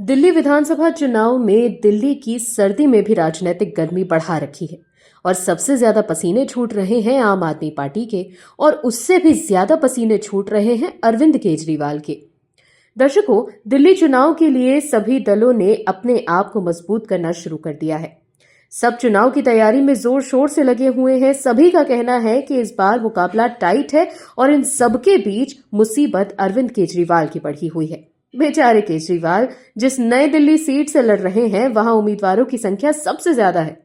दिल्ली विधानसभा चुनाव में दिल्ली की सर्दी में भी राजनीतिक गर्मी बढ़ा रखी है और सबसे ज्यादा पसीने छूट रहे हैं आम आदमी पार्टी के और उससे भी ज्यादा पसीने छूट रहे हैं अरविंद केजरीवाल के। दर्शकों, दिल्ली चुनाव के लिए सभी दलों ने अपने आप को मजबूत करना शुरू कर दिया है। सब चुनाव की तैयारी में जोर शोर से लगे हुए हैं। सभी का कहना है कि इस बार मुकाबला टाइट है और इन सबके बीच मुसीबत अरविंद केजरीवाल की बढ़ी हुई है। बेचारे केजरीवाल जिस नई दिल्ली सीट से लड़ रहे हैं, वहां उम्मीदवारों की संख्या सबसे ज्यादा है।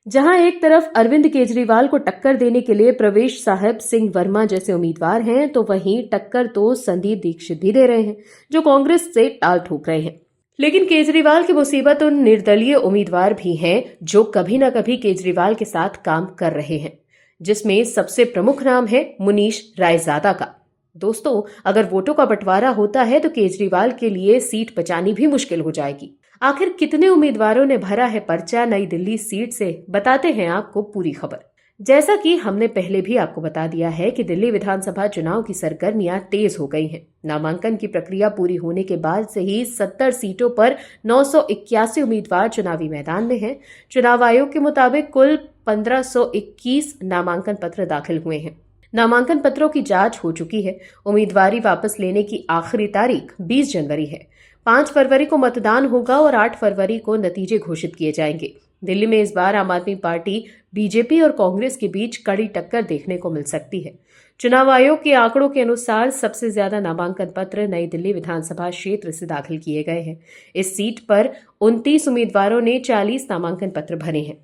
जहां एक तरफ अरविंद केजरीवाल को टक्कर देने के लिए प्रवेश साहिब सिंह वर्मा जैसे उम्मीदवार हैं, तो वहीं टक्कर तो संदीप दीक्षित भी दे रहे हैं, जो कांग्रेस से टाल ठोक रहे हैं। लेकिन केजरीवाल की मुसीबत उन निर्दलीय उम्मीदवार भी हैं जो कभी न कभी केजरीवाल के साथ काम कर रहे हैं, जिसमें सबसे प्रमुख नाम है मुनीश रायजादा का। दोस्तों, अगर वोटों का बंटवारा होता है तो केजरीवाल के लिए सीट बचानी भी मुश्किल हो जाएगी। आखिर कितने उम्मीदवारों ने भरा है पर्चा नई दिल्ली सीट से, बताते हैं आपको पूरी खबर। जैसा कि हमने पहले भी आपको बता दिया है कि दिल्ली विधानसभा चुनाव की सरगर्मियां तेज हो गई हैं। नामांकन की प्रक्रिया पूरी होने के बाद से ही 70 सीटों पर 981 उम्मीदवार चुनावी मैदान में हैं। चुनाव आयोग के मुताबिक कुल 1521 नामांकन पत्र दाखिल हुए हैं। नामांकन पत्रों की जांच हो चुकी है। उम्मीदवारी वापस लेने की आखिरी तारीख 20 जनवरी है। 5 फरवरी को मतदान होगा और 8 फरवरी को नतीजे घोषित किए जाएंगे। दिल्ली में इस बार आम आदमी पार्टी, बीजेपी और कांग्रेस के बीच कड़ी टक्कर देखने को मिल सकती है। चुनाव आयोग के आंकड़ों के अनुसार सबसे ज्यादा नामांकन पत्र नई दिल्ली विधानसभा क्षेत्र से दाखिल किए गए हैं। इस सीट पर 29 उम्मीदवारों ने 40 नामांकन पत्र भरे हैं।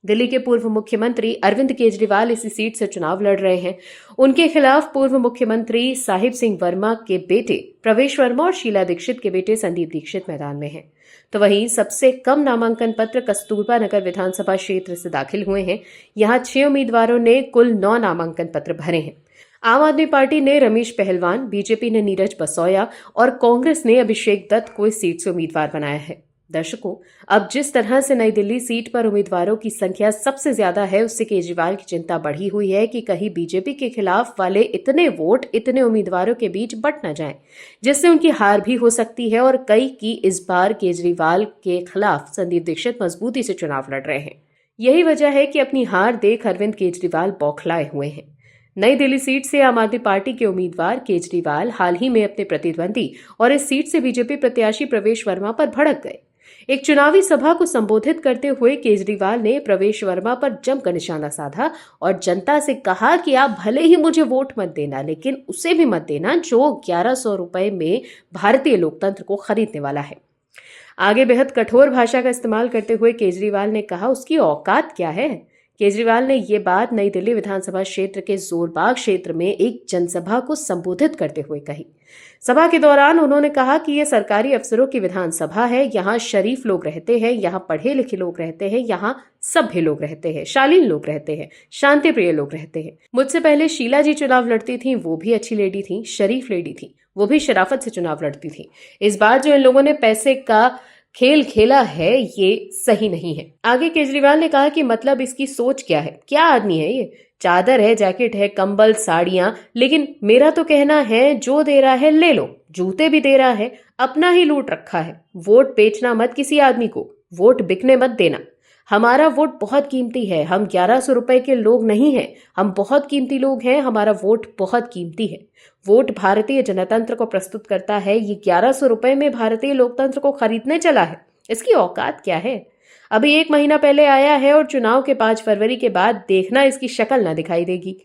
दिल्ली के पूर्व मुख्यमंत्री अरविंद केजरीवाल इसी सीट से चुनाव लड़ रहे हैं। उनके खिलाफ पूर्व मुख्यमंत्री साहिब सिंह वर्मा के बेटे प्रवेश वर्मा और शीला दीक्षित के बेटे संदीप दीक्षित मैदान में हैं। तो वहीं सबसे कम नामांकन पत्र कस्तूरबा नगर विधानसभा क्षेत्र से दाखिल हुए हैं। यहां 6 उम्मीदवारों ने कुल 9 नामांकन पत्र भरे हैं। आम आदमी पार्टी ने रमेश पहलवान, बीजेपी ने नीरज बसोया और कांग्रेस ने अभिषेक दत्त को इस सीट से उम्मीदवार बनाया है। दर्शकों, अब जिस तरह से नई दिल्ली सीट पर उम्मीदवारों की संख्या सबसे ज्यादा है, उससे केजरीवाल की चिंता बढ़ी हुई है कि कहीं बीजेपी के खिलाफ वाले इतने वोट इतने उम्मीदवारों के बीच बंट न जाएं, जिससे उनकी हार भी हो सकती है। और कई की इस बार केजरीवाल के खिलाफ संदीप दीक्षित मजबूती से चुनाव लड़ रहे हैं। यही वजह है कि अपनी हार देख अरविंद केजरीवाल बौखलाए हुए हैं। नई दिल्ली सीट से आम आदमी पार्टी के उम्मीदवार केजरीवाल हाल ही में अपने प्रतिद्वंदी और इस सीट से बीजेपी प्रत्याशी प्रवेश वर्मा पर भड़क गए। एक चुनावी सभा को संबोधित करते हुए केजरीवाल ने प्रवेश वर्मा पर जमकर निशाना साधा और जनता से कहा कि आप भले ही मुझे वोट मत देना, लेकिन उसे भी मत देना जो 1100 रुपए में भारतीय लोकतंत्र को खरीदने वाला है। आगे बेहद कठोर भाषा का इस्तेमाल करते हुए केजरीवाल ने कहा, उसकी औकात क्या है। केजरीवाल ने ये बात नई दिल्ली विधानसभा क्षेत्र के जोरबाग क्षेत्र में एक जनसभा को संबोधित करते हुए कही। सभा के दौरान उन्होंने कहा कि यह सरकारी अफसरों की विधानसभा है। यहाँ शरीफ लोग रहते हैं, यहाँ पढ़े लिखे लोग रहते हैं, यहाँ सभ्य लोग रहते हैं, शालीन लोग रहते हैं, शांति प्रिय लोग रहते हैं। मुझसे पहले शीला जी चुनाव लड़ती थी, वो भी अच्छी लेडी थी, शरीफ लेडी थी, वो भी शराफत से चुनाव लड़ती थी। इस बार जो इन लोगों ने पैसे का खेल खेला है, ये सही नहीं है। आगे केजरीवाल ने कहा कि मतलब इसकी सोच क्या है, क्या आदमी है ये। चादर है, जैकेट है, कंबल, साड़ियां, लेकिन मेरा तो कहना है जो दे रहा है ले लो। जूते भी दे रहा है, अपना ही लूट रखा है। वोट बेचना मत किसी आदमी को, वोट बिकने मत देना। हमारा वोट बहुत कीमती है, हम 1100 रुपए के लोग नहीं हैं, हम बहुत कीमती लोग हैं, हमारा वोट बहुत कीमती है। वोट भारतीय जनतंत्र को प्रस्तुत करता है। ये 1100 रुपए में भारतीय लोकतंत्र को खरीदने चला है, इसकी औकात क्या है। अभी 1 महीना पहले आया है और चुनाव के 5 फरवरी के बाद देखना इसकी शक्ल ना दिखाई देगी।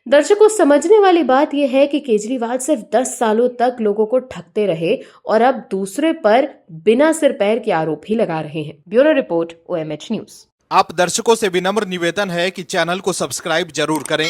दर्शकों, समझने वाली बात यह है कि केजरीवाल सिर्फ 10 सालों तक लोगों को ठगते रहे और अब दूसरे पर बिना सिर पैर के आरोप ही लगा रहे हैं। Bureau report, OMH news. आप दर्शकों से विनम्र निवेदन है कि चैनल को सब्सक्राइब जरूर करें